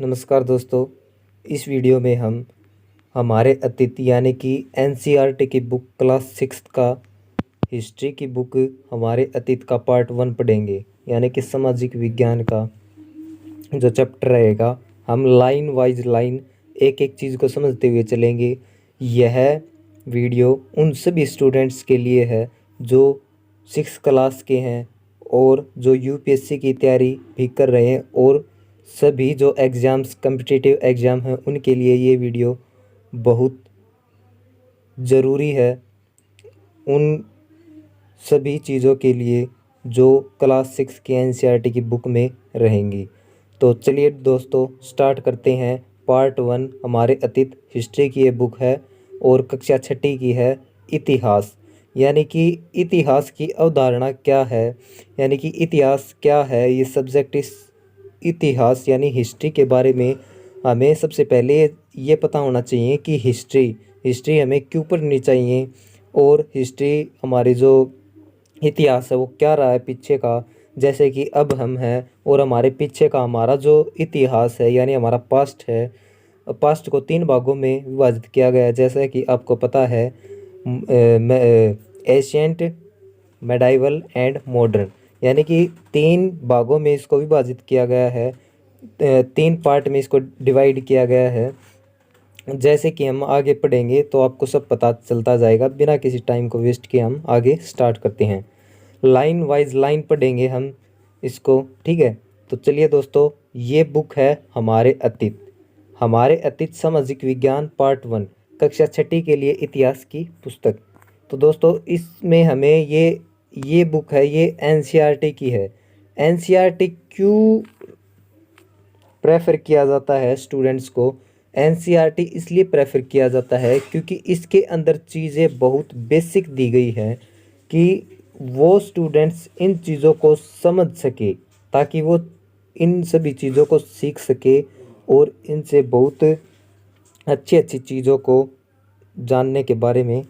नमस्कार दोस्तों। इस वीडियो में हम हमारे अतीत यानी कि एनसीईआरटी की बुक क्लास 6 का हिस्ट्री की बुक हमारे अतीत का पार्ट 1 पढ़ेंगे, यानी कि सामाजिक विज्ञान का जो चैप्टर रहेगा। हम लाइन वाइज लाइन एक एक चीज़ को समझते हुए चलेंगे। यह वीडियो उन सभी स्टूडेंट्स के लिए है जो 6 क्लास के हैं और जो यूपीएससी की तैयारी भी कर रहे हैं, और सभी जो एग्ज़ाम्स कम्पिटिटिव एग्ज़ाम हैं उनके लिए ये वीडियो बहुत ज़रूरी है। उन सभी चीज़ों के लिए जो क्लास 6 की एनसीईआरटी की बुक में रहेंगी। तो चलिए दोस्तों स्टार्ट करते हैं। पार्ट 1 हमारे अतीत हिस्ट्री की ये बुक है और कक्षा 6ठी की है इतिहास। यानी कि इतिहास की अवधारणा क्या है, यानी कि इतिहास क्या है, ये सब्जेक्ट। इस इतिहास यानी हिस्ट्री के बारे में हमें सबसे पहले ये पता होना चाहिए कि हिस्ट्री हमें क्यों पढ़नी चाहिए, और हिस्ट्री हमारी जो इतिहास है वो क्या रहा है पीछे का। जैसे कि अब हम हैं और हमारे पीछे का हमारा जो इतिहास है यानी हमारा पास्ट है, पास्ट को 3 भागों में विभाजित किया गया है। जैसे कि आपको पता है एशियंट, मेडाइवल एंड मॉडर्न, यानी कि 3 भागों में इसको विभाजित किया गया है। 3 पार्ट में इसको डिवाइड किया गया है। जैसे कि हम आगे पढ़ेंगे तो आपको सब पता चलता जाएगा। बिना किसी टाइम को वेस्ट किए हम आगे स्टार्ट करते हैं। लाइन वाइज लाइन पढ़ेंगे हम इसको, ठीक है। तो चलिए दोस्तों, ये बुक है हमारे अतीत सामाजिक विज्ञान पार्ट 1 कक्षा 6ठी के लिए इतिहास की पुस्तक। तो दोस्तों इसमें हमें ये बुक है, ये एनसीईआरटी की है। एनसीईआरटी क्यों प्रेफर किया जाता है स्टूडेंट्स को? एनसीईआरटी इसलिए प्रेफर किया जाता है क्योंकि इसके अंदर चीज़ें बहुत बेसिक दी गई हैं कि वो स्टूडेंट्स इन चीज़ों को समझ सके, ताकि वो इन सभी चीज़ों को सीख सके और इनसे बहुत अच्छी अच्छी चीज़ों को जानने के बारे में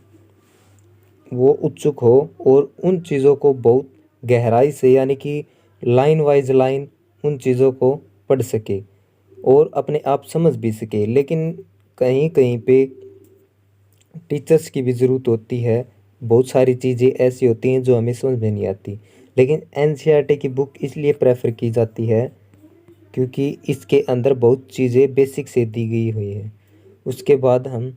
वो उत्सुक हो, और उन चीज़ों को बहुत गहराई से यानी कि लाइन वाइज लाइन उन चीज़ों को पढ़ सके और अपने आप समझ भी सके। लेकिन कहीं कहीं पे टीचर्स की भी ज़रूरत होती है। बहुत सारी चीज़ें ऐसी होती हैं जो हमें समझ में नहीं आती, लेकिन एनसीईआरटी की बुक इसलिए प्रेफर की जाती है क्योंकि इसके अंदर बहुत चीज़ें बेसिक से दी गई हुई हैं। उसके बाद हम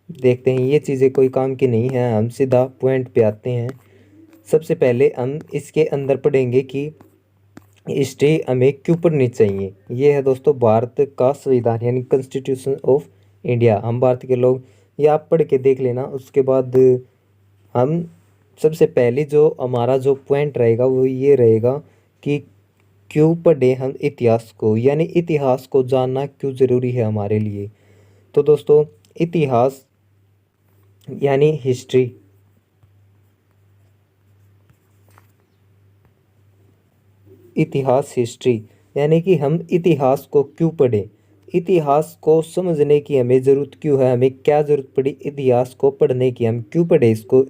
देखते हैं ये चीज़ें कोई काम की नहीं है, हम सीधा पॉइंट पे आते हैं। सबसे पहले हम इसके अंदर पढ़ेंगे कि हिस्ट्री हमें क्यों पढ़नी चाहिए। ये है दोस्तों भारत का संविधान यानी कॉन्स्टिट्यूशन ऑफ इंडिया। हम भारत के लोग, ये आप पढ़ के देख लेना। उसके बाद हम सबसे पहले जो हमारा जो पॉइंट रहेगा वो ये रहेगा कि क्यों पढ़े हम इतिहास को, यानी इतिहास को जानना क्यों ज़रूरी है हमारे लिए। तो दोस्तों इतिहास यानी हिस्ट्री, इतिहास हिस्ट्री यानी कि हम इतिहास को क्यों पढ़ें, इतिहास को समझने की हमें ज़रूरत क्यों है, हमें क्या ज़रूरत पड़ी इतिहास को पढ़ने की, हम क्यों पढ़े इसको।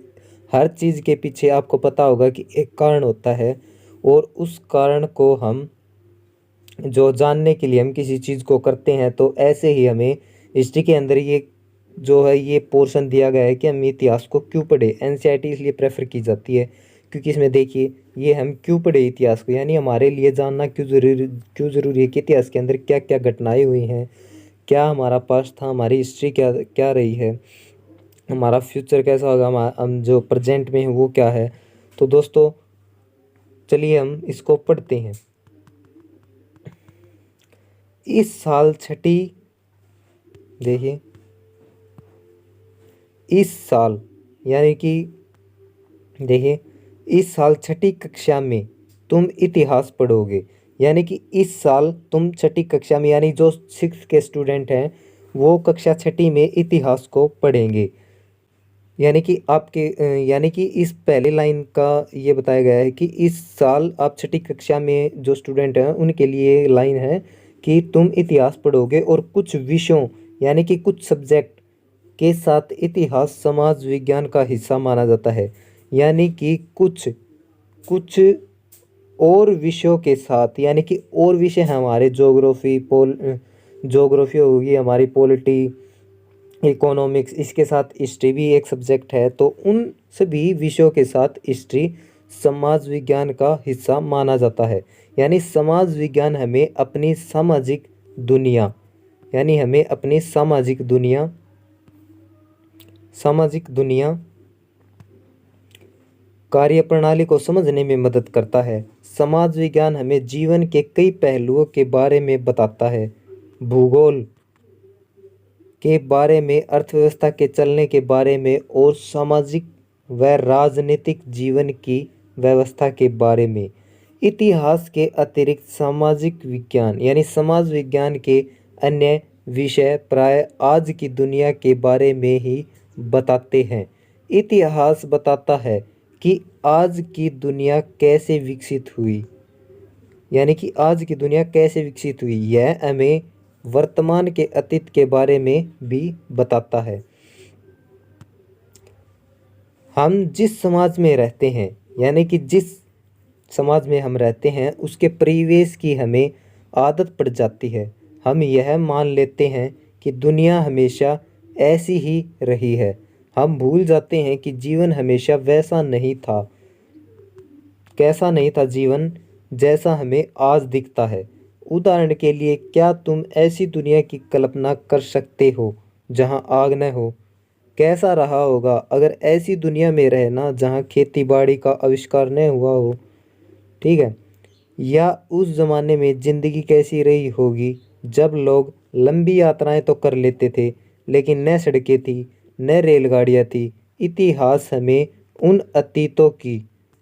हर चीज़ के पीछे आपको पता होगा कि एक कारण होता है, और उस कारण को हम जो जानने के लिए हम किसी चीज़ को करते हैं। तो ऐसे ही हमें हिस्ट्री के अंदर ये जो है ये पोर्शन दिया गया है कि हम इतिहास को क्यों पढ़े। एनसीईआरटी इसलिए प्रेफर की जाती है क्योंकि इसमें देखिए ये हम क्यों पढ़े इतिहास को, यानी हमारे लिए जानना क्यों ज़रूरी है कि इतिहास के अंदर क्या क्या घटनाएं हुई हैं, क्या हमारा पास्ट था, हमारी हिस्ट्री क्या क्या रही है, हमारा फ्यूचर कैसा होगा, हम जो प्रेजेंट में है वो क्या है। तो दोस्तों चलिए हम इसको पढ़ते हैं। इस साल 6ठी, देखिए इस साल यानी कि देखिए इस साल 6ठी कक्षा में तुम इतिहास पढ़ोगे। यानी कि इस साल तुम 6ठी कक्षा में, यानी जो 6 के स्टूडेंट हैं वो कक्षा 6ठी में इतिहास को पढ़ेंगे। यानी कि यानी कि इस पहले लाइन का ये बताया गया है कि इस साल आप 6ठी कक्षा में जो स्टूडेंट हैं उनके लिए लाइन है कि तुम इतिहास पढ़ोगे, और कुछ विषयों यानी कि कुछ सब्जेक्ट के साथ इतिहास समाज विज्ञान का हिस्सा माना जाता है। यानी कि कुछ कुछ और विषयों के साथ, यानी कि और विषय हैं हमारे जोग्राफी होगी, हमारी पॉलिटी, इकोनॉमिक्स, इसके साथ हिस्ट्री भी एक सब्जेक्ट है। तो उन सभी विषयों के साथ हिस्ट्री समाज विज्ञान का हिस्सा माना जाता है। यानी समाज विज्ञान हमें अपनी सामाजिक दुनिया, यानी हमें अपनी सामाजिक दुनिया कार्यप्रणाली को समझने में मदद करता है। समाज विज्ञान हमें जीवन के कई पहलुओं के बारे में बताता है। भूगोल के बारे में, अर्थव्यवस्था के चलने के बारे में और सामाजिक व राजनीतिक जीवन की व्यवस्था के बारे में। इतिहास के अतिरिक्त सामाजिक विज्ञान यानी समाज विज्ञान के अन्य विषय प्राय आज की दुनिया के बारे में ही बताते हैं। इतिहास बताता है कि आज की दुनिया कैसे विकसित हुई, यानी कि आज की दुनिया कैसे विकसित हुई। यह हमें वर्तमान के अतीत के बारे में भी बताता है। हम जिस समाज में रहते हैं, यानी कि जिस समाज में हम रहते हैं, उसके परिवेश की हमें आदत पड़ जाती है। हम यह मान लेते हैं कि दुनिया हमेशा ऐसी ही रही है। हम भूल जाते हैं कि जीवन हमेशा वैसा नहीं था, कैसा नहीं था जीवन जैसा हमें आज दिखता है। उदाहरण के लिए, क्या तुम ऐसी दुनिया की कल्पना कर सकते हो जहां आग न हो? कैसा रहा होगा अगर ऐसी दुनिया में रहना जहां खेती बाड़ी का आविष्कार न हुआ हो, ठीक है। या उस ज़माने में ज़िंदगी कैसी रही होगी जब लोग लंबी यात्राएं तो कर लेते थे, लेकिन न सड़कें थी न रेलगाड़ियां थी। इतिहास हमें उन अतीतों की,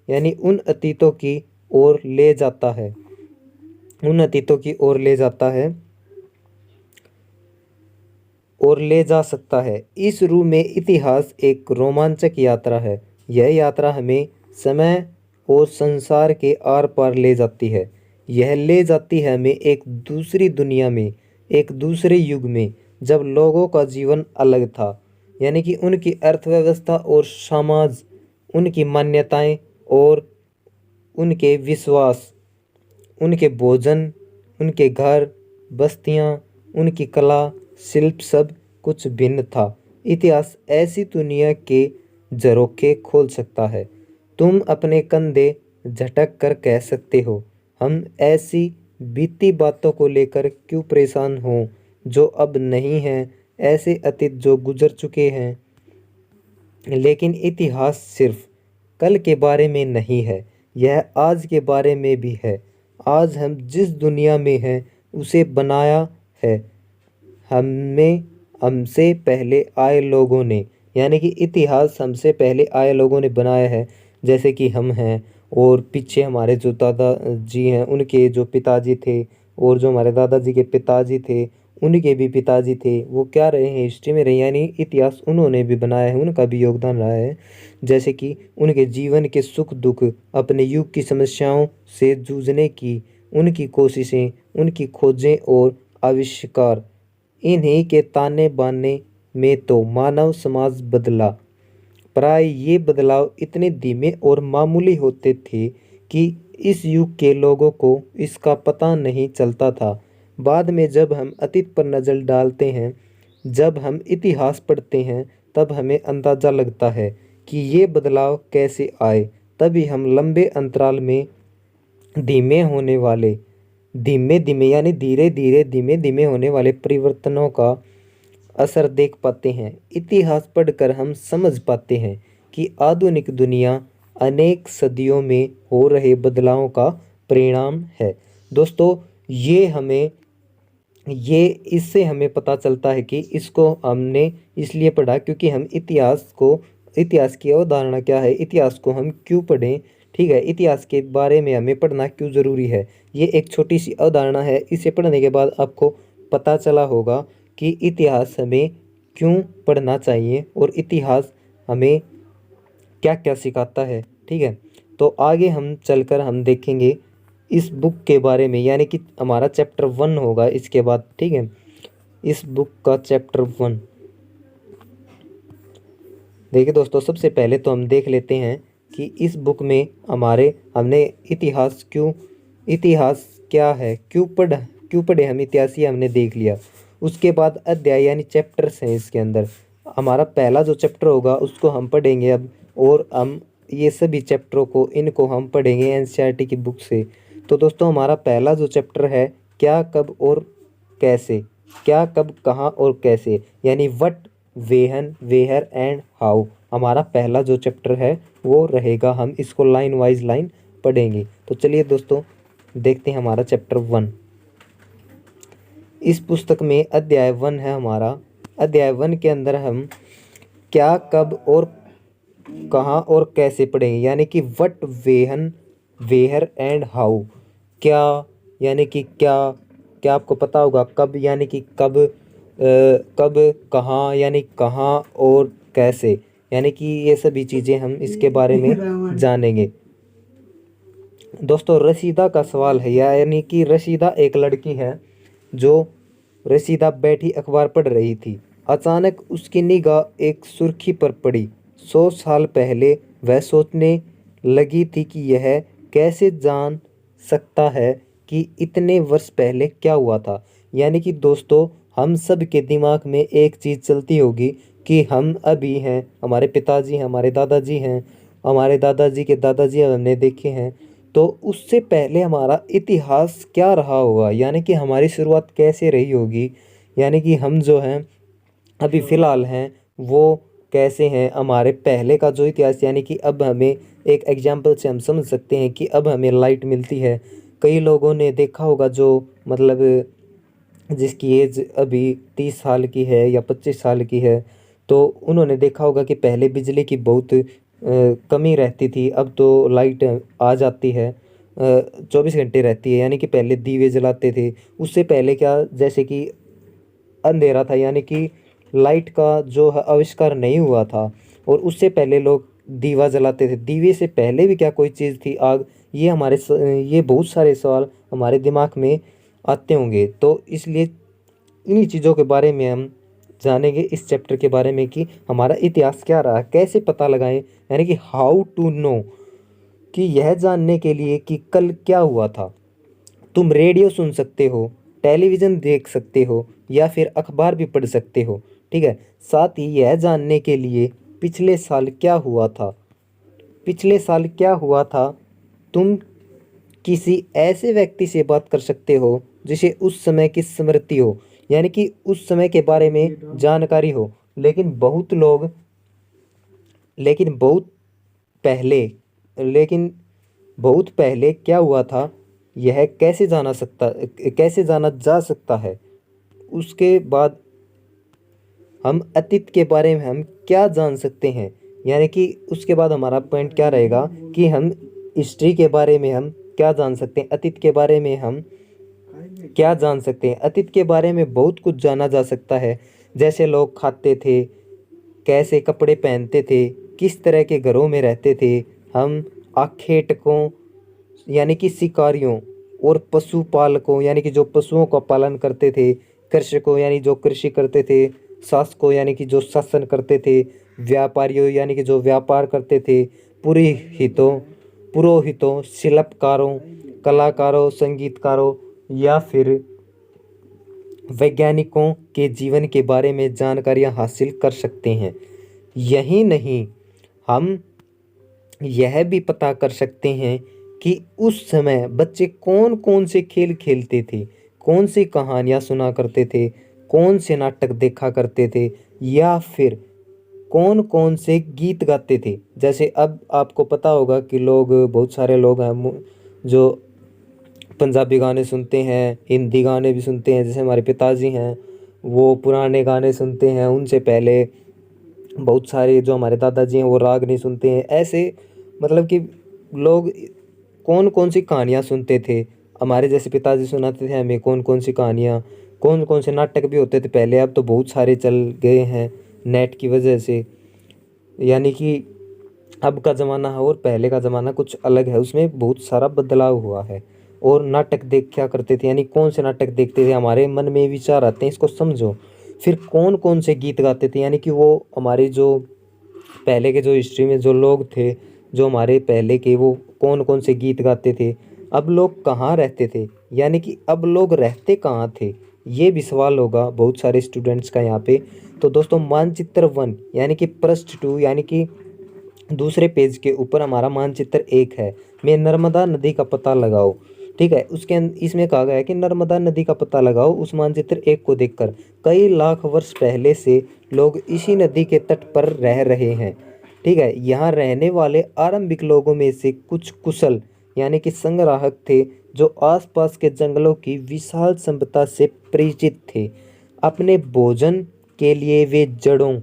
यानी उन अतीतों की ओर ले जाता है, उन अतीतों की ओर ले जाता है और ले जा सकता है। इस रूप में इतिहास एक रोमांचक यात्रा है। यह यात्रा हमें समय और संसार के आर पार ले जाती है। यह ले जाती है हमें एक दूसरी दुनिया में, एक दूसरे युग में, जब लोगों का जीवन अलग था, यानी कि उनकी अर्थव्यवस्था और समाज, उनकी मान्यताएं और उनके विश्वास, उनके भोजन, उनके घर, बस्तियां, उनकी कला, शिल्प सब कुछ भिन्न था। इतिहास ऐसी दुनिया के झरोखे खोल सकता है। तुम अपने कंधे झटक कर कह सकते हो, हम ऐसी बीती बातों को लेकर क्यों परेशान हों जो अब नहीं हैं, ऐसे अतीत जो गुजर चुके हैं। लेकिन इतिहास सिर्फ कल के बारे में नहीं है, यह आज के बारे में भी है। आज हम जिस दुनिया में हैं उसे बनाया है हमसे पहले आए लोगों ने, यानी कि इतिहास हमसे पहले आए लोगों ने बनाया है। जैसे कि हम हैं, और पीछे हमारे जो दादाजी हैं उनके जो पिताजी थे, और जो हमारे दादाजी के पिताजी थे उनके भी पिताजी थे, वो क्या रहे हैं, हिस्ट्री में रहे, यानी इतिहास उन्होंने भी बनाया है, उनका भी योगदान रहा है। जैसे कि उनके जीवन के सुख दुख, अपने युग की समस्याओं से जूझने की उनकी कोशिशें, उनकी खोजें और आविष्कार, इन्हीं के ताने बाने में तो मानव समाज बदला। प्राय ये बदलाव इतने धीमे और मामूली होते थे कि इस युग के लोगों को इसका पता नहीं चलता था। बाद में जब हम अतीत पर नज़र डालते हैं, जब हम इतिहास पढ़ते हैं, तब हमें अंदाज़ा लगता है कि ये बदलाव कैसे आए। तभी हम लंबे अंतराल में धीमे होने वाले, धीमे धीमे यानी धीरे धीरे धीमे धीमे होने वाले परिवर्तनों का असर देख पाते हैं। इतिहास पढ़कर हम समझ पाते हैं कि आधुनिक दुनिया अनेक सदियों में हो रहे बदलावों का परिणाम है। दोस्तों, ये इससे हमें पता चलता है कि इसको हमने इसलिए पढ़ा क्योंकि हम इतिहास की अवधारणा क्या है, इतिहास को हम क्यों पढ़ें, ठीक है, इतिहास के बारे में हमें पढ़ना क्यों ज़रूरी है। ये एक छोटी सी अवधारणा है। इसे पढ़ने के बाद आपको पता चला होगा कि इतिहास हमें क्यों पढ़ना चाहिए और इतिहास हमें क्या क्या सिखाता है, ठीक है। तो आगे हम चलकर हम देखेंगे इस बुक के बारे में, यानी कि हमारा चैप्टर 1 होगा इसके बाद, ठीक है। इस बुक का चैप्टर 1 देखिए दोस्तों, सबसे पहले तो हम देख लेते हैं कि इस बुक में हमने इतिहास क्या है, क्यों पढ़े हम इतिहास, ये हमने देख लिया। उसके बाद अध्याय यानी चैप्टर्स हैं इसके अंदर। हमारा पहला जो चैप्टर होगा उसको हम पढ़ेंगे अब, और हम ये सभी चैप्टरों को इनको हम पढ़ेंगे एनसीईआरटी की बुक से। तो दोस्तों हमारा पहला जो चैप्टर है, क्या कब और कैसे, क्या कब कहाँ और कैसे, यानी what when where and how, हमारा पहला जो चैप्टर है वो रहेगा। हम इसको लाइन वाइज लाइन पढ़ेंगे। तो चलिए दोस्तों देखते हैं हमारा चैप्टर 1। इस पुस्तक में अध्याय 1 है हमारा। अध्याय 1 के अंदर हम क्या कब और कहाँ और कैसे पढ़ेंगे, यानी कि what when where and how. क्या यानी कि क्या, क्या आपको पता होगा। कब यानी कि कब, कब, कहाँ यानी कहाँ, और कैसे यानी कि ये सभी चीज़ें हम इसके बारे में जानेंगे। दोस्तों रशीदा का सवाल है, यानी कि रशीदा एक लड़की है। रशीदा बैठी अखबार पढ़ रही थी। अचानक उसकी निगाह एक सुर्खी पर पड़ी। 100 साल पहले। वह सोचने लगी थी कि यह कैसे जान सकता है कि इतने वर्ष पहले क्या हुआ था। यानी कि दोस्तों हम सब के दिमाग में एक चीज़ चलती होगी कि हम अभी हैं, हमारे पिताजी हैं, हमारे दादाजी हैं, हमारे दादाजी के दादाजी हमने देखे हैं। तो उससे पहले हमारा इतिहास क्या रहा होगा, यानी कि हमारी शुरुआत कैसे रही होगी, यानी कि हम जो हैं अभी फ़िलहाल हैं वो कैसे हैं, हमारे पहले का जो इतिहास, यानी कि अब हमें एक एग्जाम्पल से हम समझ सकते हैं कि अब हमें लाइट मिलती है। कई लोगों ने देखा होगा जो मतलब जिसकी एज अभी 30 साल की है या 25 साल की है, तो उन्होंने देखा होगा कि पहले बिजली की बहुत कमी रहती थी। अब तो लाइट आ जाती है, 24 घंटे रहती है। यानी कि पहले दीवे जलाते थे। उससे पहले क्या, जैसे कि अंधेरा था, यानी कि लाइट का जो है आविष्कार नहीं हुआ था, और उससे पहले लोग दीवा जलाते थे। दीवे से पहले भी क्या कोई चीज़ थी, आग। ये बहुत सारे सवाल हमारे दिमाग में आते होंगे। तो इसलिए इन्हीं चीज़ों के बारे में हम जानेंगे इस चैप्टर के बारे में, कि हमारा इतिहास क्या रहा, कैसे पता लगाएं, यानी कि हाउ टू नो, कि यह जानने के लिए कि कल क्या हुआ था। तुम रेडियो सुन सकते हो, टेलीविज़न देख सकते हो, या फिर अखबार भी पढ़ सकते हो, ठीक है। साथ ही यह जानने के लिए पिछले साल क्या हुआ था, पिछले साल क्या हुआ था, तुम किसी ऐसे व्यक्ति से बात कर सकते हो जिसे उस समय की स्मृति हो, यानी कि उस समय के बारे में जानकारी हो। लेकिन बहुत पहले लेकिन बहुत पहले क्या हुआ था, यह कैसे जाना जा सकता है। उसके बाद हम अतीत के बारे में हम क्या जान सकते हैं, यानी कि उसके बाद हमारा पॉइंट क्या रहेगा कि हम हिस्ट्री के बारे में हम क्या जान सकते हैं, अतीत के बारे में हम क्या जान सकते हैं। अतीत के बारे में बहुत कुछ जाना जा सकता है, जैसे लोग खाते थे, कैसे कपड़े पहनते थे, किस तरह के घरों में रहते थे। हम आखेटकों यानी कि शिकारियों, और पशुपालकों यानी कि जो पशुओं का पालन करते थे, कृषकों यानी जो कृषि करते थे, शासकों यानी कि जो शासन करते थे, व्यापारियों यानी कि जो व्यापार करते थे, पुरोहितों पुरोहितों शिल्पकारों, कलाकारों, संगीतकारों, या फिर वैज्ञानिकों के जीवन के बारे में जानकारियाँ हासिल कर सकते हैं। यही नहीं, हम यह भी पता कर सकते हैं कि उस समय बच्चे कौन कौन से खेल खेलते थे, कौन सी कहानियाँ सुना करते थे, कौन से नाटक देखा करते थे, या फिर कौन कौन से गीत गाते थे। जैसे अब आपको पता होगा कि बहुत सारे लोग हैं जो पंजाबी गाने सुनते हैं, हिंदी गाने भी सुनते हैं। जैसे हमारे पिताजी हैं वो पुराने गाने सुनते हैं, उनसे पहले बहुत सारे जो हमारे दादाजी हैं वो राग नहीं सुनते हैं। ऐसे मतलब कि लोग कौन कौन सी कहानियाँ सुनते थे, हमारे जैसे पिताजी सुनाते थे हमें कौन कौन सी कहानियाँ, कौन कौन से नाटक भी होते थे पहले। अब तो बहुत सारे चल गए हैं नेट की वजह से, यानी कि अब का ज़माना है और पहले का ज़माना कुछ अलग है, उसमें बहुत सारा बदलाव हुआ है। और नाटक देख क्या करते थे, यानी कौन से नाटक देखते थे, हमारे मन में विचार आते हैं, इसको समझो। फिर कौन कौन से गीत गाते थे, यानी कि वो हमारे जो पहले के जो हिस्ट्री में जो लोग थे, जो हमारे पहले के वो कौन कौन से गीत गाते थे, अब लोग कहाँ रहते थे, यानी कि अब लोग रहते कहाँ थे, ये भी सवाल होगा बहुत सारे स्टूडेंट्स का यहाँ पे। तो दोस्तों मानचित्र 1 यानी कि पृष्ठ 2 यानी कि दूसरे पेज के ऊपर हमारा मानचित्र 1 है, में नर्मदा नदी का पता लगाओ। ठीक है, इसमें कहा गया है कि नर्मदा नदी का पता लगाओ उस मानचित्र 1 को देखकर। कई लाख वर्ष पहले से लोग इसी नदी के तट पर रह रहे हैं। ठीक है, यहाँ रहने वाले आरंभिक लोगों में से कुछ कुशल यानी कि संग्राहक थे, जो आसपास के जंगलों की विशाल संपदा से परिचित थे। अपने भोजन के लिए वे जड़ों,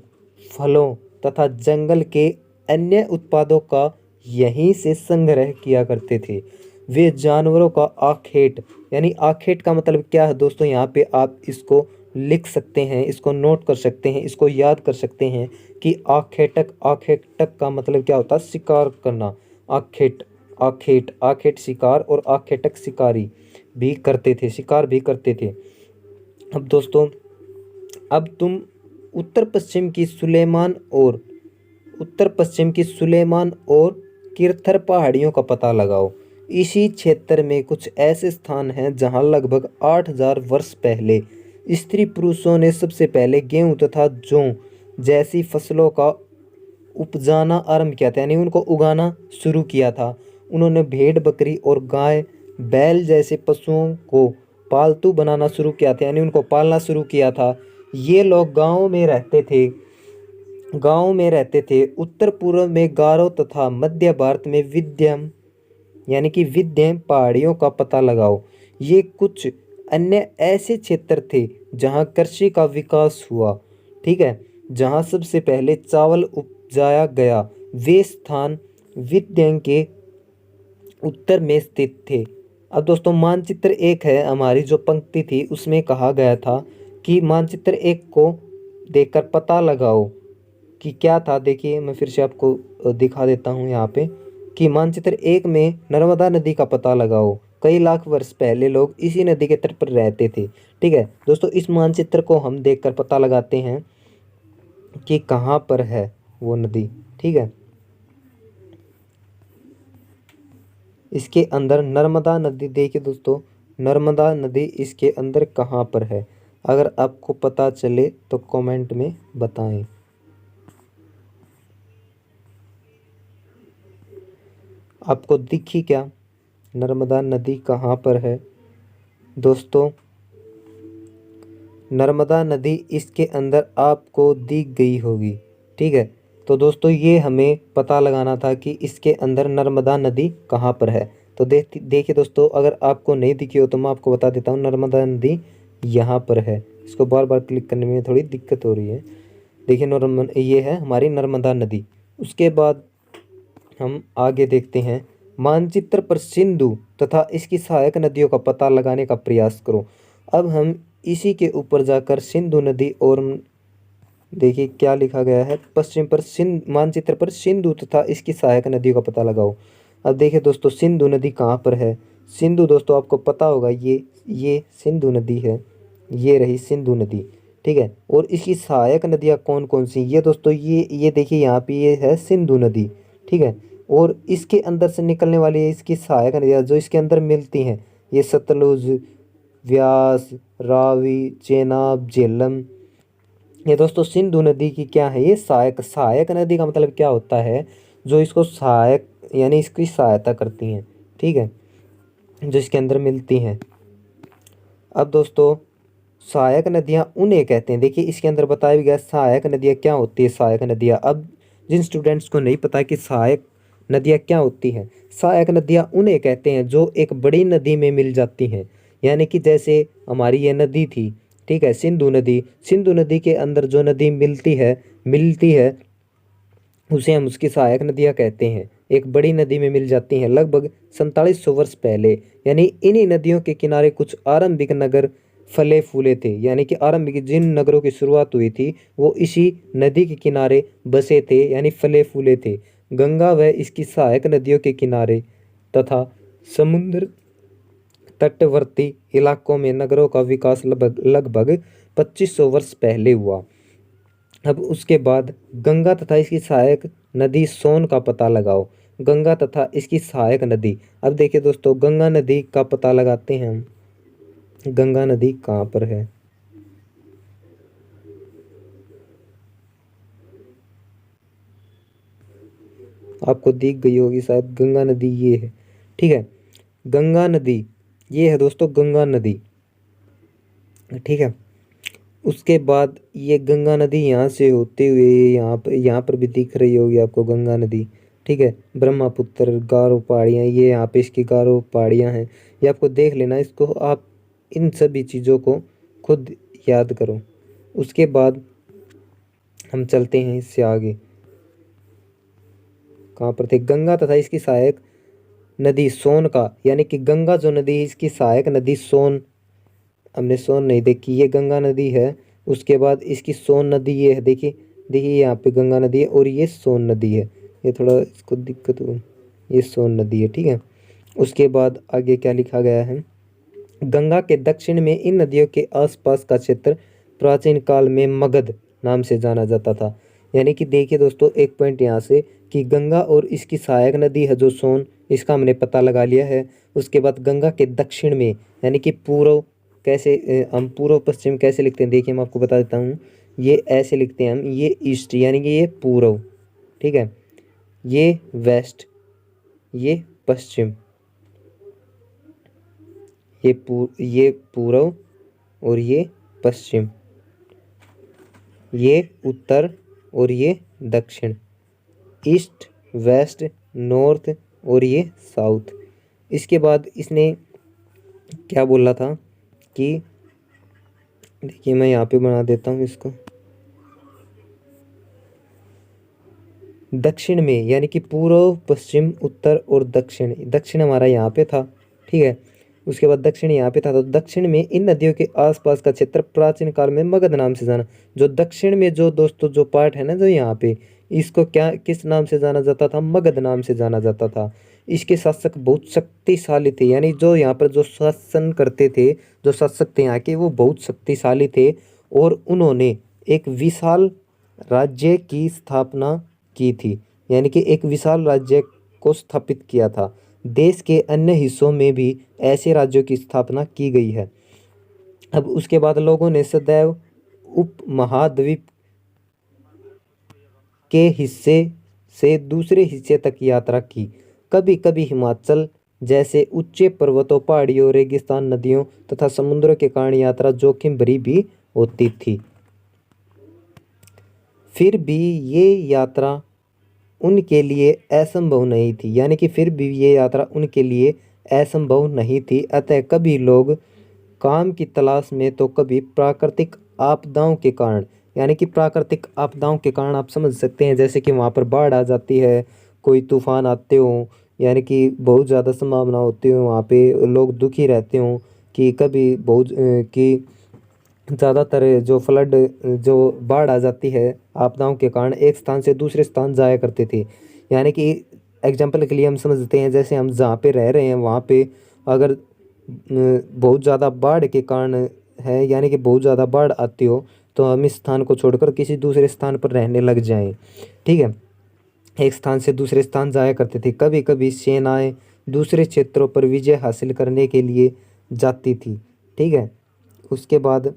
फलों तथा जंगल के अन्य उत्पादों का यहीं से संग्रह किया करते थे। वे जानवरों का आखेट, यानी आखेट का मतलब क्या है दोस्तों, यहाँ पे आप इसको लिख सकते हैं, इसको नोट कर सकते हैं, इसको याद कर सकते हैं कि आखेटक, आखेटक का मतलब क्या होता है, शिकार करना। आखेट, आखेट, आखेट शिकार और आखेटक शिकारी भी करते थे, शिकार भी करते थे। अब दोस्तों, अब तुम उत्तर पश्चिम की सुलेमान और किरथर पहाड़ियों का पता लगाओ। इसी क्षेत्र में कुछ ऐसे स्थान हैं जहां लगभग 8000 वर्ष पहले स्त्री पुरुषों ने सबसे पहले गेहूं तथा जौ जैसी फसलों का उपजाना आरंभ किया था, यानी उनको उगाना शुरू किया था। उन्होंने भेड़ बकरी और गाय बैल जैसे पशुओं को पालतू बनाना शुरू किया था, यानी उनको पालना शुरू किया था। ये लोग गाँव में रहते थे। उत्तर पूर्व में गारो तथा मध्य भारत में विंध्यम यानी कि विंध्य पहाड़ियों का पता लगाओ। ये कुछ अन्य ऐसे क्षेत्र थे जहाँ कृषि का विकास हुआ। ठीक है, जहाँ सबसे पहले चावल उपजाया गया। वे स्थान विंध्य के उत्तर में स्थित थे। अब दोस्तों मानचित्र 1 है, हमारी जो पंक्ति थी उसमें कहा गया था कि मानचित्र 1 को देखकर पता लगाओ कि क्या था। देखिए मैं फिर से आपको दिखा देता हूँ यहाँ पे कि मानचित्र 1 में नर्मदा नदी का पता लगाओ। कई लाख वर्ष पहले लोग इसी नदी के तट पर रहते थे। ठीक है दोस्तों, इस मानचित्र को हम देखकर पता लगाते हैं कि कहाँ पर है वो नदी। ठीक है, इसके अंदर नर्मदा नदी, देखिए दोस्तों नर्मदा नदी इसके अंदर कहाँ पर है। अगर आपको पता चले तो कमेंट में बताएं। आपको दिखी क्या नर्मदा नदी कहाँ पर है दोस्तों? नर्मदा नदी इसके अंदर आपको दिख गई होगी। ठीक है, तो दोस्तों ये हमें पता लगाना था कि इसके अंदर नर्मदा नदी कहाँ पर है। तो देखिए दोस्तों, अगर आपको नहीं दिखी हो तो मैं आपको बता देता हूँ, नर्मदा नदी यहाँ पर है। इसको बार बार क्लिक करने में थोड़ी दिक्कत हो रही है। देखिए ये है हमारी नर्मदा नदी। उसके बाद हम आगे देखते हैं, मानचित्र पर सिंधु तथा इसकी सहायक नदियों का पता लगाने का प्रयास करो। अब हम इसी के ऊपर जाकर सिंधु नदी और देखिए क्या लिखा गया है, पश्चिम पर मानचित्र पर सिंधु तथा इसकी सहायक नदियों का पता लगाओ। अब देखिए दोस्तों सिंधु नदी कहाँ पर है। सिंधु दोस्तों आपको पता होगा, ये सिंधु नदी है, ये रही सिंधु नदी। ठीक है, और इसकी सहायक नदियाँ कौन कौन सी, ये दोस्तों ये देखिए यहाँ पे ये है सिंधु नदी। ठीक है, और इसके अंदर से निकलने वाली इसकी सहायक नदियाँ जो इसके अंदर मिलती हैं, ये सतलुज, व्यास, रावी, चेनाब, झेलम। ये दोस्तों सिंधु नदी की क्या है, ये सहायक नदी का मतलब क्या होता है, जो इसको सहायक यानी इसकी सहायता करती हैं। ठीक है, जो इसके अंदर मिलती हैं। अब दोस्तों सहायक नदियाँ उन्हें कहते हैं, देखिए इसके अंदर बताया भी गया सहायक नदियाँ क्या होती है। सहायक नदियाँ, अब जिन स्टूडेंट्स को नहीं पता कि सहायक नदियाँ क्या होती हैं, सहायक नदियाँ उन्हें कहते हैं जो एक बड़ी नदी में मिल जाती हैं। यानी कि जैसे हमारी ये नदी थी, ठीक है, सिंधु नदी के अंदर जो नदी मिलती है उसे हम उसकी सहायक नदियाँ कहते हैं। एक बड़ी नदी में मिल जाती हैं लगभग 4700 वर्ष पहले। यानी इन्हीं नदियों के किनारे कुछ आरंभिक नगर फले फूले थे, यानी कि आरंभिक जिन नगरों की शुरुआत हुई थी वो इसी नदी के किनारे बसे थे, यानी फले फूले थे। गंगा व इसकी सहायक नदियों के किनारे तथा समुद्र तटवर्ती इलाकों में नगरों का विकास लगभग 2500 वर्ष पहले हुआ। अब उसके बाद गंगा तथा इसकी सहायक नदी सोन का पता लगाओ। गंगा तथा इसकी सहायक नदी। अब देखिए दोस्तों, गंगा नदी का पता लगाते हैं हम। गंगा नदी कहाँ पर है? आपको दिख गई होगी शायद, गंगा नदी ये है। ठीक है, गंगा नदी ये है दोस्तों, गंगा नदी। ठीक है, उसके बाद ये गंगा नदी यहाँ से होते हुए यहाँ पर भी दिख रही होगी आपको गंगा नदी। ठीक है, ब्रह्मपुत्र, गारो पहाड़ियाँ, ये यहाँ पे इसकी गारो पहाड़ियाँ हैं। ये आपको देख लेना, इसको आप इन सभी चीज़ों को खुद याद करो। उसके बाद हम चलते हैं इससे आगे। कहाँ पर थे? गंगा तथा इसकी सहायक नदी सोन का, यानी कि गंगा जो नदी है इसकी सहायक नदी सोन, हमने सोन नहीं देखी, ये गंगा नदी है। उसके बाद इसकी सोन नदी ये है, देखिए देखिए यहाँ पे गंगा नदी है और ये सोन नदी है। ये थोड़ा इसको दिक्कत हो, ये सोन नदी है। ठीक है, उसके बाद आगे क्या लिखा गया है? गंगा के दक्षिण में इन नदियों के आसपास का क्षेत्र प्राचीन काल में मगध नाम से जाना जाता था। यानी कि देखिए दोस्तों, एक पॉइंट यहाँ से कि गंगा और इसकी सहायक नदी है जो सोन, इसका हमने पता लगा लिया है। उसके बाद गंगा के दक्षिण में, यानी कि पूर्व, कैसे हम पूर्व पश्चिम कैसे लिखते हैं, देखिए मैं आपको बता देता हूँ। ये ऐसे लिखते हैं हम, ये ईस्ट यानी कि ये पूर्व, ठीक है, ये वेस्ट, ये पश्चिम, ये पूर्व और ये पश्चिम, ये उत्तर और ये दक्षिण, ईस्ट, वेस्ट, नॉर्थ और ये साउथ। इसके बाद इसने क्या बोला था कि, देखिए मैं यहाँ पे बना देता हूँ इसको, दक्षिण में, यानी कि पूर्व, पश्चिम, उत्तर और दक्षिण। दक्षिण हमारा यहाँ पे था, ठीक है। उसके बाद दक्षिण यहाँ पे था, तो दक्षिण में इन नदियों के आसपास का क्षेत्र प्राचीन काल में मगध नाम से जाना। जो दक्षिण में जो दोस्तों जो पार्ट है ना, जो यहाँ पे, इसको क्या किस नाम से जाना जाता था? मगध नाम से जाना जाता था। इसके शासक बहुत शक्तिशाली थे, यानी जो यहाँ पर जो शासन करते थे, जो शासक थे यहाँ के, वो बहुत शक्तिशाली थे और उन्होंने एक विशाल राज्य की स्थापना की थी, यानी कि एक विशाल राज्य को स्थापित किया था। देश के अन्य हिस्सों में भी ऐसे राज्यों की स्थापना की गई है। अब उसके बाद लोगों ने सदैव उपमहाद्वीप के हिस्से से दूसरे हिस्से तक यात्रा की। कभी कभी हिमाचल जैसे ऊंचे पर्वतों, पहाड़ियों, रेगिस्तान, नदियों तथा समुद्रों के कारण यात्रा जोखिम भरी भी होती थी। फिर भी ये यात्रा उनके लिए असंभव नहीं थी, यानी कि फिर भी ये यात्रा उनके लिए असंभव नहीं थी। अतः कभी लोग काम की तलाश में, तो कभी प्राकृतिक आपदाओं के कारण, यानी कि प्राकृतिक आपदाओं के कारण आप समझ सकते हैं, जैसे कि वहाँ पर बाढ़ आ जाती है, कोई तूफान आते हों, यानी कि बहुत ज़्यादा संभावना होती हो, वहाँ पे लोग दुखी रहते हों कि कभी बहुत कि ज़्यादातर जो फ्लड, जो बाढ़ आ जाती है आपदाओं के कारण, एक स्थान से दूसरे स्थान जाया करते थे। यानी कि एग्जाम्पल के लिए हम समझते हैं, जैसे हम जहाँ पे रह रहे हैं वहाँ पे अगर बहुत ज़्यादा बाढ़ के कारण है, यानी कि बहुत ज़्यादा बाढ़ आती हो, तो हम इस स्थान को छोड़कर किसी दूसरे स्थान पर रहने लग जाएं। ठीक है, एक स्थान से दूसरे स्थान जाया करते थे। कभी कभी सेनाएं दूसरे क्षेत्रों पर विजय हासिल करने के लिए जाती थी। ठीक है, उसके बाद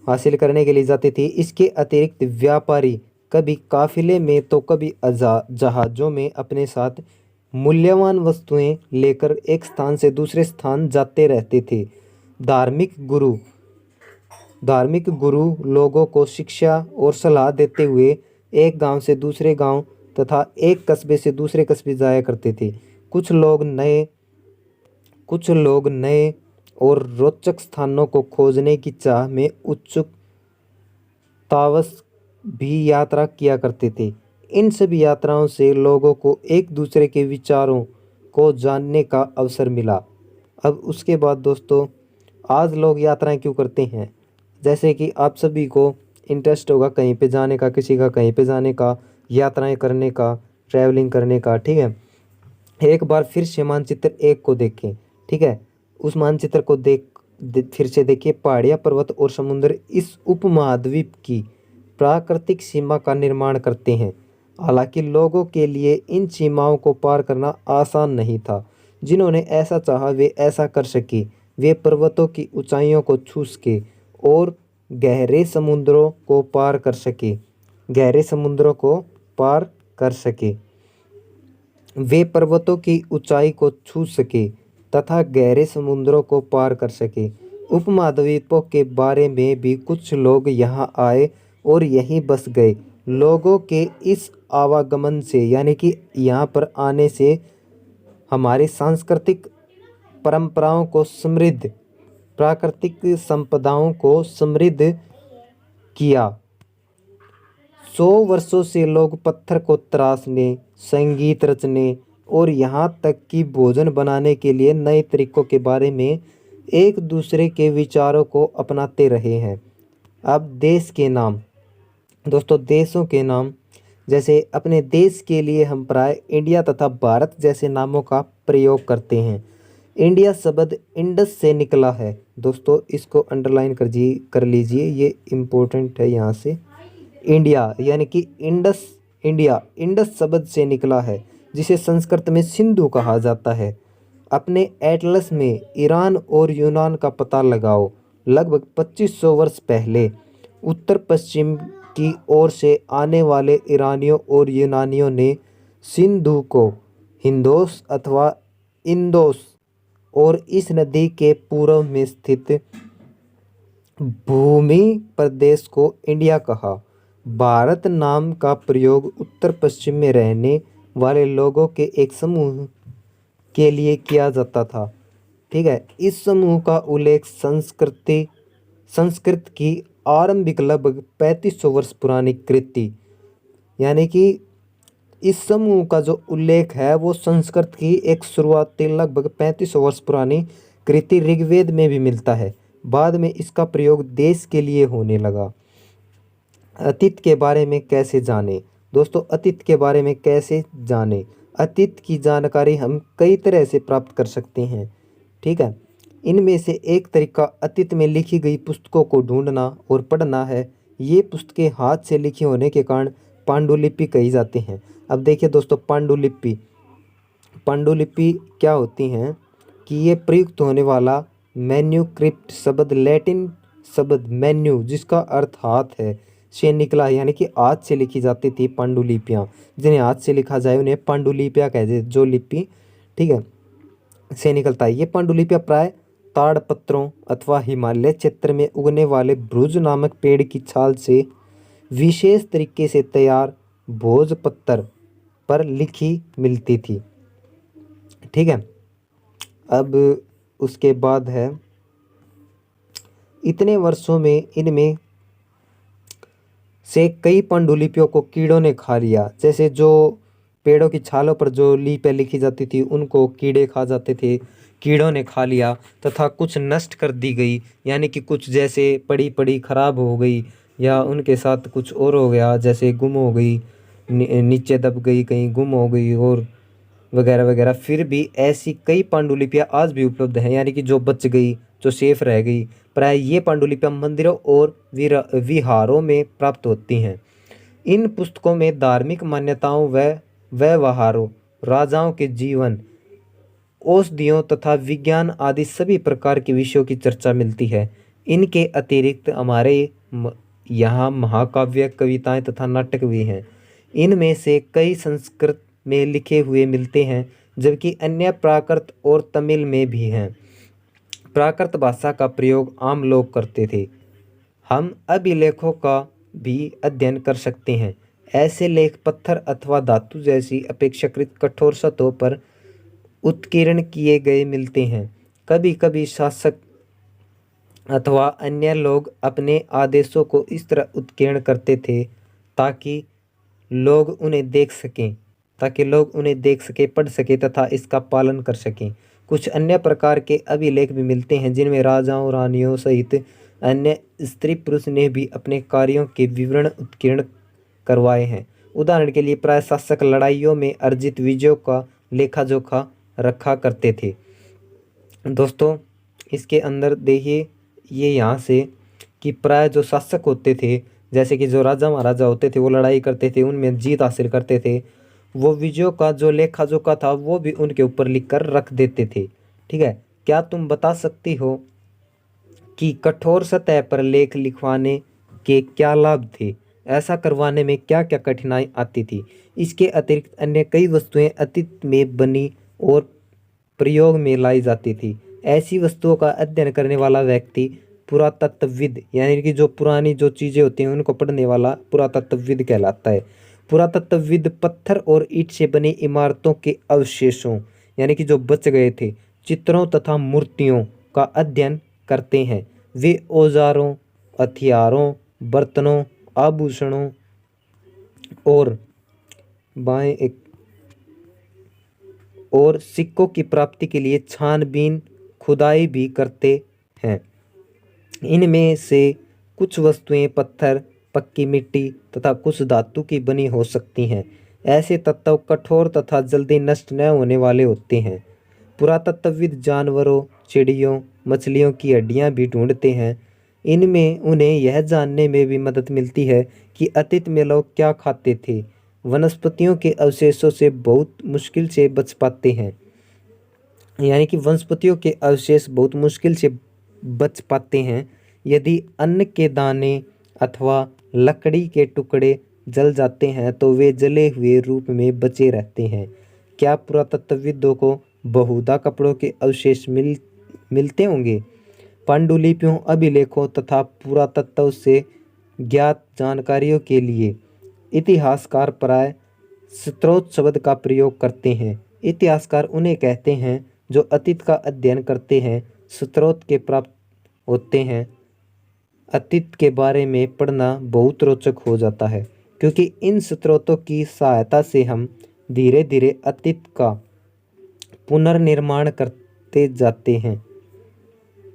हासिल करने के लिए जाती थी। इसके अतिरिक्त व्यापारी कभी काफिले में, तो कभी जहाज़ों में अपने साथ मूल्यवान वस्तुएं लेकर एक स्थान से दूसरे स्थान जाते रहते थे। धार्मिक गुरु धार्मिक गुरु लोगों को शिक्षा और सलाह देते हुए एक गांव से दूसरे गांव तथा एक कस्बे से दूसरे कस्बे जाया करते थे। कुछ लोग नए और रोचक स्थानों को खोजने की चाह में उत्सुकतावश भी यात्रा किया करते थे। इन सभी यात्राओं से लोगों को एक दूसरे के विचारों को जानने का अवसर मिला। अब उसके बाद दोस्तों, आज लोग यात्राएं क्यों करते हैं? जैसे कि आप सभी को इंटरेस्ट होगा कहीं पे जाने का, किसी का कहीं पे जाने का, यात्राएं करने का, ट्रैवलिंग करने का। ठीक है, एक बार फिर से मानचित्र एक को देखें। ठीक है, उस मानचित्र को फिर से देखिए। पहाड़ियाँ, पर्वत और समुद्र इस उपमहाद्वीप की प्राकृतिक सीमा का निर्माण करते हैं। हालांकि लोगों के लिए इन सीमाओं को पार करना आसान नहीं था। जिन्होंने ऐसा चाहा वे ऐसा कर सके। वे पर्वतों की ऊंचाइयों को छू सके और गहरे समुद्रों को पार कर सके। गहरे समुद्रों को पार कर सके। वे पर्वतों की ऊंचाई को छू सके तथा गहरे समुद्रों को पार कर सके। उपमहाद्वीपों के बारे में भी कुछ लोग यहाँ आए और यहीं बस गए। लोगों के इस आवागमन से यानी कि यहाँ पर आने से हमारी सांस्कृतिक परंपराओं को समृद्ध, प्राकृतिक संपदाओं को समृद्ध किया। 100 वर्षों से लोग पत्थर को तराशने, संगीत रचने और यहाँ तक कि भोजन बनाने के लिए नए तरीकों के बारे में एक दूसरे के विचारों को अपनाते रहे हैं। अब देश के नाम, दोस्तों देशों के नाम, जैसे अपने देश के लिए हम प्राय इंडिया तथा भारत जैसे नामों का प्रयोग करते हैं। इंडिया शब्द इंडस से निकला है। दोस्तों इसको अंडरलाइन कर लीजिए, ये इम्पोर्टेंट है। यहाँ से इंडिया यानी कि इंडस, इंडिया इंडस शब्द से निकला है जिसे संस्कृत में सिंधु कहा जाता है। अपने एटलस में ईरान और यूनान का पता लगाओ। लगभग 2500 वर्ष पहले उत्तर पश्चिम की ओर से आने वाले ईरानियों और यूनानियों ने सिंधु को हिंदोस अथवा इंदोस और इस नदी के पूर्व में स्थित भूमि प्रदेश को इंडिया कहा। भारत नाम का प्रयोग उत्तर पश्चिम में रहने वाले लोगों के एक समूह के लिए किया जाता था। ठीक है, इस समूह का उल्लेख संस्कृत की आरंभिक लगभग 3500 वर्ष पुरानी कृति, यानी कि इस समूह का जो उल्लेख है वो संस्कृत की एक शुरुआती लगभग 3500 वर्ष पुरानी कृति ऋग्वेद में भी मिलता है। बाद में इसका प्रयोग देश के लिए होने लगा। अतीत के बारे में कैसे जाने? दोस्तों अतीत के बारे में कैसे जाने? अतीत की जानकारी हम कई तरह से प्राप्त कर सकते हैं। ठीक है, इनमें से एक तरीका अतीत में लिखी गई पुस्तकों को ढूंढना और पढ़ना है। ये पुस्तकें हाथ से लिखी होने के कारण पांडुलिपि कही जाती हैं। अब देखिए दोस्तों, पांडुलिपि क्या होती हैं कि ये प्रयुक्त होने वाला मैन्युस्क्रिप्ट शब्द लैटिन शब्द मैन्यू जिसका अर्थ हाथ है से निकला है, यानी कि हाथ से लिखी जाती थी पांडुलिपियाँ। जिन्हें हाथ से लिखा जाए उन्हें पांडुलिपियाँ कहते, जो लिपि ठीक है से निकलता है। ये पांडुलिपियाँ प्राय ताड़पत्रों अथवा हिमालय क्षेत्र में उगने वाले भ्रुज नामक पेड़ की छाल से विशेष तरीके से तैयार भोजपत्र पर लिखी मिलती थी। ठीक है, अब उसके बाद है इतने वर्षों में इनमें से कई पांडुलिपियों को कीड़ों ने खा लिया। जैसे जो पेड़ों की छालों पर जो लिपियाँ लिखी जाती थी उनको कीड़े खा जाते थे, कीड़ों ने खा लिया तथा कुछ नष्ट कर दी गई, यानी कि कुछ जैसे पड़ी पड़ी खराब हो गई या उनके साथ कुछ और हो गया, जैसे गुम हो गई, नीचे दब गई, कहीं गुम हो गई और वगैरह वगैरह। फिर भी ऐसी कई पांडुलिपियाँ आज भी उपलब्ध हैं, यानी कि जो बच गई, जो सेफ रह गई। प्राय ये पांडुलिपियाँ मंदिरों और विहारों में प्राप्त होती हैं। इन पुस्तकों में धार्मिक मान्यताओं व व्यवहारों, राजाओं के जीवन, औषधियों तथा विज्ञान आदि सभी प्रकार के विषयों की चर्चा मिलती है। इनके अतिरिक्त हमारे यहाँ महाकाव्य, कविताएं तथा नाटक भी हैं। इनमें से कई संस्कृत में लिखे हुए मिलते हैं जबकि अन्य प्राकृत और तमिल में भी हैं। प्राकृत भाषा का प्रयोग आम लोग करते थे। हम अभिलेखों का भी अध्ययन कर सकते हैं। ऐसे लेख पत्थर अथवा धातु जैसी अपेक्षाकृत कठोर सतहों पर उत्कीर्ण किए गए मिलते हैं। कभी कभी शासक अथवा अन्य लोग अपने आदेशों को इस तरह उत्कीर्ण करते थे ताकि लोग उन्हें देख सकें, पढ़ सकें तथा इसका पालन कर सकें। कुछ अन्य प्रकार के अभिलेख भी मिलते हैं जिनमें राजाओं, रानियों सहित अन्य स्त्री पुरुष ने भी अपने कार्यों के विवरण उत्कीर्ण करवाए हैं। उदाहरण के लिए प्राय शासक लड़ाइयों में अर्जित विजयों का लेखा जोखा रखा करते थे। दोस्तों इसके अंदर देखिए ये यहाँ से कि प्राय जो शासक होते थे जैसे कि जो राजा महाराजा होते थे वो लड़ाई करते थे, उनमें जीत हासिल करते थे, वो विजयों का जो लेखा जोखा था वो भी उनके ऊपर लिख कर रख देते थे। ठीक है, क्या तुम बता सकती हो कि कठोर सतह पर लेख लिखवाने के क्या लाभ थे? ऐसा करवाने में क्या क्या कठिनाई आती थी? इसके अतिरिक्त अन्य कई वस्तुएं अतीत में बनी और प्रयोग में लाई जाती थी। ऐसी वस्तुओं का अध्ययन करने वाला व्यक्ति पुरातत्वविद, यानी कि जो पुरानी जो चीज़ें होती हैं उनको पढ़ने वाला पुरातत्वविद कहलाता है। पुरातत्वविद पत्थर और ईंट से बनी इमारतों के अवशेषों, यानी कि जो बच गए थे, चित्रों तथा मूर्तियों का अध्ययन करते हैं। वे औजारों, हथियारों, बर्तनों, आभूषणों और बाएं एक और सिक्कों की प्राप्ति के लिए छानबीन खुदाई भी करते हैं। इनमें से कुछ वस्तुएं पत्थर, पक्की मिट्टी तथा कुछ धातु की बनी हो सकती हैं। ऐसे तत्व कठोर तथा जल्दी नष्ट न होने वाले होते हैं। पुरातत्वविद जानवरों, चिड़ियों, मछलियों की हड्डियां भी ढूंढते हैं। इनमें उन्हें यह जानने में भी मदद मिलती है कि अतीत में लोग क्या खाते थे। वनस्पतियों के अवशेषों से बहुत मुश्किल से बच पाते हैं, यानी कि वनस्पतियों के अवशेष बहुत मुश्किल से बच पाते हैं। यदि अन्न के दाने अथवा लकड़ी के टुकड़े जल जाते हैं तो वे जले हुए रूप में बचे रहते हैं। क्या पुरातत्वविदों को बहुधा कपड़ों के अवशेष मिलते होंगे? पांडुलिपियों, अभिलेखों तथा पुरातत्व से ज्ञात जानकारियों के लिए इतिहासकार प्राय स्रोत शब्द का प्रयोग करते हैं। इतिहासकार उन्हें कहते हैं जो अतीत का अध्ययन करते हैं, स्रोत के प्राप्त होते हैं। अतीत के बारे में पढ़ना बहुत रोचक हो जाता है, क्योंकि इन स्रोतों की सहायता से हम धीरे धीरे अतीत का पुनर्निर्माण करते जाते हैं।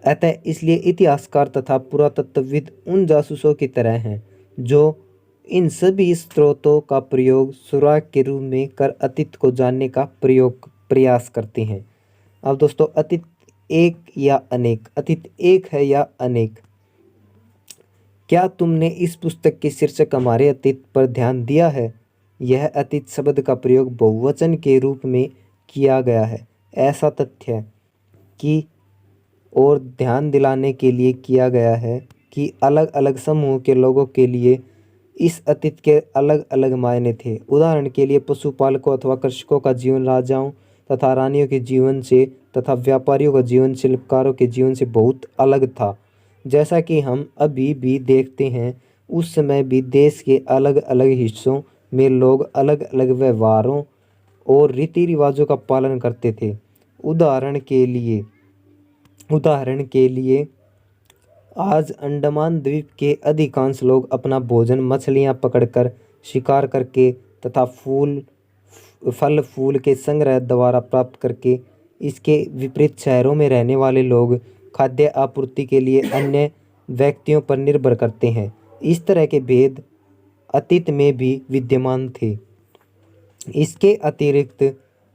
अतः इसलिए इतिहासकार तथा पुरातत्वविद उन जासूसों की तरह हैं जो इन सभी स्रोतों का प्रयोग सुराग के रूप में कर अतीत को जानने का प्रयास करते हैं। अब दोस्तों, अतीत एक या अनेक, अतीत एक है या अनेक? क्या तुमने इस पुस्तक के शीर्षक हमारे अतीत पर ध्यान दिया है? यह अतीत शब्द का प्रयोग बहुवचन के रूप में किया गया है। ऐसा तथ्य कि और ध्यान दिलाने के लिए किया गया है कि अलग अलग समूह के लोगों के लिए इस अतीत के अलग अलग मायने थे। उदाहरण के लिए पशुपालकों अथवा कृषकों का जीवन राजाओं तथा रानियों के जीवन से तथा व्यापारियों का जीवन शिल्पकारों के जीवन से बहुत अलग था। जैसा कि हम अभी भी देखते हैं, उस समय भी देश के अलग अलग हिस्सों में लोग अलग अलग व्यवहारों और रीति रिवाजों का पालन करते थे। उदाहरण के लिए आज अंडमान द्वीप के अधिकांश लोग अपना भोजन मछलियां पकड़कर, शिकार करके तथा फल फूल के संग्रह द्वारा प्राप्त करके, इसके विपरीत शहरों में रहने वाले लोग खाद्य आपूर्ति के लिए अन्य व्यक्तियों पर निर्भर करते हैं। इस तरह के भेद अतीत में भी विद्यमान थे। इसके अतिरिक्त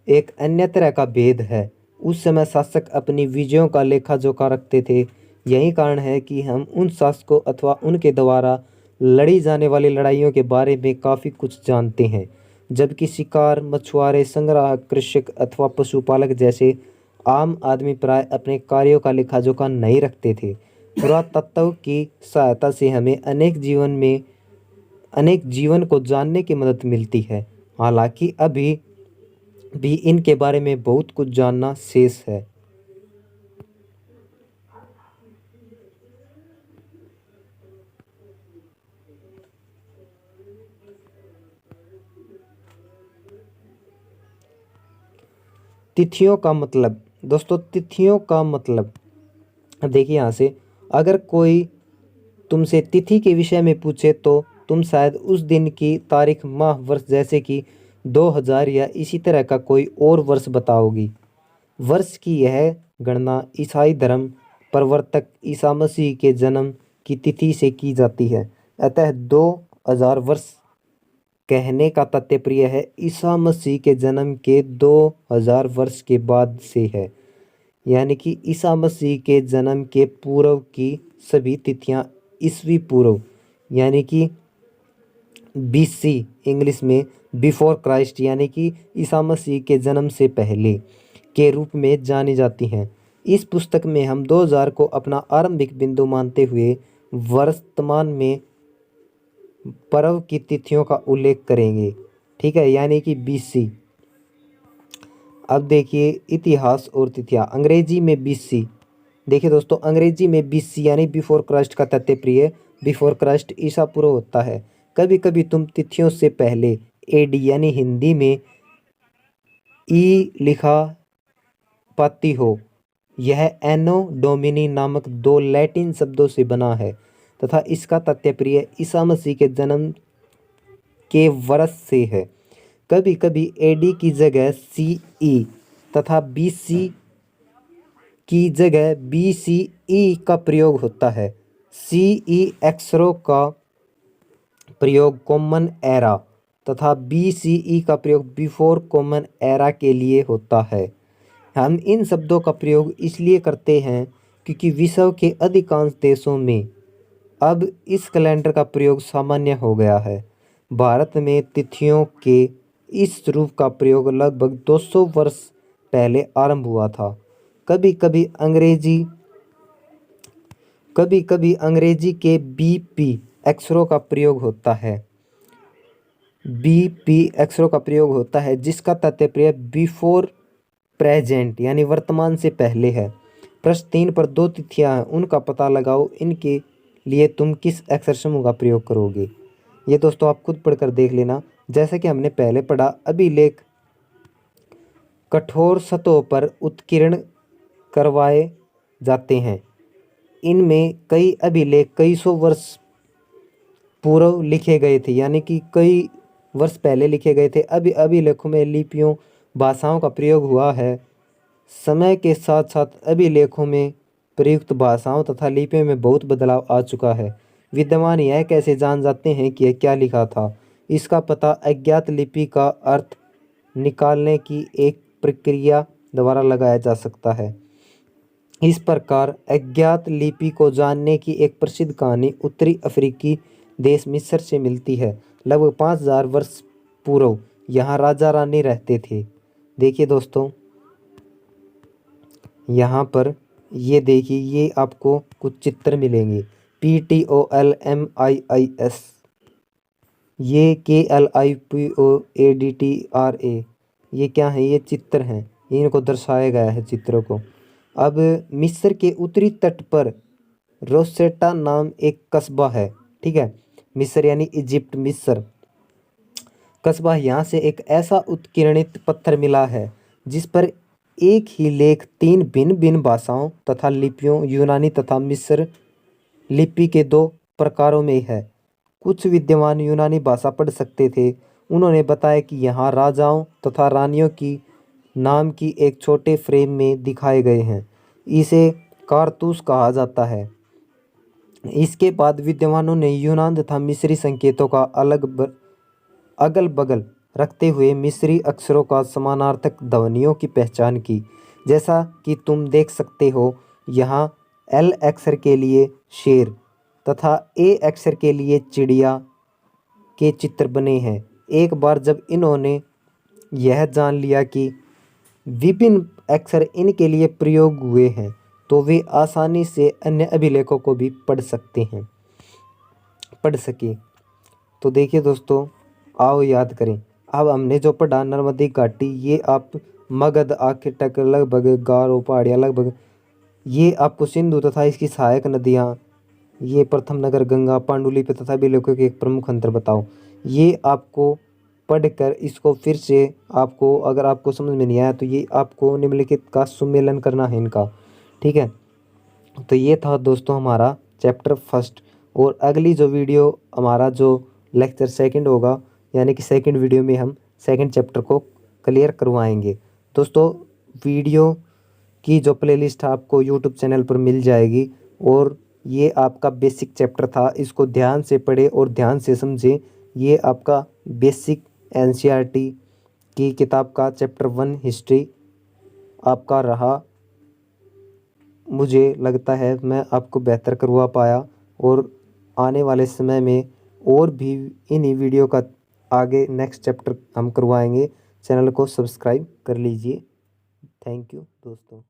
एक अन्य तरह का भेद है। उस समय शासक अपनी विजयों का लेखा जोखा रखते थे। यही कारण है कि हम उन शासकों अथवा उनके द्वारा लड़ी जाने वाली लड़ाइयों के बारे में काफ़ी कुछ जानते हैं, जबकि शिकार, मछुआरे, संग्राहक, कृषक अथवा पशुपालक जैसे आम आदमी प्राय अपने कार्यों का लेखा जोखा नहीं रखते थे। पुरातत्व की सहायता से हमें अनेक जीवन को जानने की मदद मिलती है। हालांकि अभी भी इनके बारे में बहुत कुछ जानना शेष है। तिथियों का मतलब, दोस्तों तिथियों का मतलब देखिए, यहाँ से अगर कोई तुमसे तिथि के विषय में पूछे तो तुम शायद उस दिन की तारीख, माह, वर्ष जैसे कि 2000 या इसी तरह का कोई और वर्ष बताओगी। वर्ष की यह गणना ईसाई धर्म प्रवर्तक ईसा मसीह के जन्म की तिथि से की जाती है। अतः 2000 वर्ष कहने का तात्पर्य है ईसा मसीह के जन्म के 2000 वर्ष के बाद से है, यानी कि ईसा मसीह के जन्म के पूर्व की सभी तिथियां ईसवी पूर्व यानी कि BC इंग्लिश में बिफोर क्राइस्ट यानी कि ईसा मसीह के जन्म से पहले के रूप में जानी जाती हैं। इस पुस्तक में हम 2000 को अपना आरंभिक बिंदु मानते हुए वर्तमान में पर्व की तिथियों का उल्लेख करेंगे। ठीक है, यानी कि BC। अब देखिए इतिहास और तिथियां। अंग्रेजी में BC, देखिए दोस्तों अंग्रेजी में BC यानी बिफोर क्राइस्ट का तात्पर्य बिफोर क्राइस्ट ईसा पूर्व होता है। कभी कभी तुम तिथियों से पहले AD यानी हिंदी में ई लिखा पाती हो। यह एनो डोमिनी नामक दो लैटिन शब्दों से बना है तथा इसका तात्पर्य ईसा मसीह के जन्म के वर्ष से है। कभी कभी AD की जगह CE तथा BC की जगह BCE का प्रयोग होता है। CE अक्षरों का प्रयोग कॉमन एरा तथा BCE का प्रयोग बिफोर कॉमन एरा के लिए होता है। हम इन शब्दों का प्रयोग इसलिए करते हैं क्योंकि विश्व के अधिकांश देशों में अब इस कैलेंडर का प्रयोग सामान्य हो गया है। भारत में तिथियों के इस रूप का प्रयोग लगभग 200 वर्ष पहले आरंभ हुआ था। कभी कभी अंग्रेजी के BP अक्षरों का प्रयोग होता है। BP अक्षरों का प्रयोग होता है जिसका तात्पर्य बिफोर प्रेजेंट यानी वर्तमान से पहले है। प्रश्न 3 पर दो तिथियां हैं, उनका पता लगाओ। इनके लिए तुम किस अक्षर समूह का प्रयोग करोगे? ये दोस्तों आप खुद पढ़कर देख लेना। जैसा कि हमने पहले पढ़ा, अभिलेख कठोर सतहों पर उत्कीर्ण करवाए जाते हैं। इनमें कई अभिलेख कई सौ वर्ष पूर्व लिखे गए थे, यानी कि कई वर्ष पहले लिखे गए थे। अभिलेखों में लिपियों भाषाओं का प्रयोग हुआ है। समय के साथ साथ अभिलेखों में प्रयुक्त भाषाओं तथा लिपियों में बहुत बदलाव आ चुका है। विद्वान यह कैसे जान जाते हैं कि यह क्या लिखा था? इसका पता अज्ञात लिपि का अर्थ निकालने की एक प्रक्रिया द्वारा लगाया जा सकता है। इस प्रकार अज्ञात लिपि को जानने की एक प्रसिद्ध कहानी उत्तरी अफ्रीकी देश मिस्र से मिलती है। लगभग 5000 वर्ष पूर्व यहाँ राजा रानी रहते थे। देखिए दोस्तों यहाँ पर ये देखिए, ये आपको कुछ चित्र मिलेंगे। PTOLMIIS, ये KLIPOADTRA, ये क्या है? ये चित्र हैं, इनको दर्शाया गया है चित्रों को। अब मिस्र के उत्तरी तट पर रोसेटा नाम एक कस्बा है। ठीक है, मिस्र यानी इजिप्ट, मिस्र कस्बा। यहाँ से एक ऐसा उत्कीर्णित पत्थर मिला है जिस पर एक ही लेख 3 भिन्न भिन्न भाषाओं तथा लिपियों यूनानी तथा मिस्र लिपि के 2 प्रकारों में है। कुछ विद्वान यूनानी भाषा पढ़ सकते थे। उन्होंने बताया कि यहाँ राजाओं तथा रानियों की नाम की एक छोटे फ्रेम में दिखाए गए हैं। इसे कारतूस कहा जाता है। इसके बाद विद्वानों ने यूनान तथा मिस्री संकेतों का अगल बगल रखते हुए मिस्री अक्षरों का समानार्थक ध्वनियों की पहचान की। जैसा कि तुम देख सकते हो, यहाँ L अक्षर के लिए शेर तथा A अक्षर के लिए चिड़िया के चित्र बने हैं। एक बार जब इन्होंने यह जान लिया कि विभिन्न अक्षर इनके लिए प्रयोग हुए हैं, तो वे आसानी से अन्य अभिलेखों को भी पढ़ सके। तो देखिए दोस्तों, आओ याद करें। अब हमने जो पढ़ा नर्मदा घाटी, ये आप मगध आखिर लगभग गारो पहाड़ियाँ लगभग, ये आपको सिंधु तथा इसकी सहायक नदियाँ, ये प्रथम नगर गंगा, पांडुलिपि तथा अभिलेखों के एक प्रमुख अंतर बताओ। ये आपको पढ़कर इसको फिर से आपको, अगर आपको समझ में नहीं आया तो ये आपको निम्नलिखित का सुमेलन करना है इनका। ठीक है, तो ये था दोस्तों हमारा चैप्टर फर्स्ट। और अगली जो वीडियो हमारा जो लेक्चर सेकंड होगा, यानी कि सेकंड वीडियो में हम सेकंड चैप्टर को क्लियर करवाएंगे। दोस्तों वीडियो की जो प्लेलिस्ट आपको यूट्यूब चैनल पर मिल जाएगी। और ये आपका बेसिक चैप्टर था, इसको ध्यान से पढ़ें और ध्यान से समझें। ये आपका बेसिक NCERT की किताब का चैप्टर 1 हिस्ट्री आपका रहा। मुझे लगता है मैं आपको बेहतर करवा पाया और आने वाले समय में और भी इन्हीं वीडियो का आगे नेक्स्ट चैप्टर हम करवाएंगे। चैनल को सब्सक्राइब कर लीजिए। थैंक यू दोस्तों।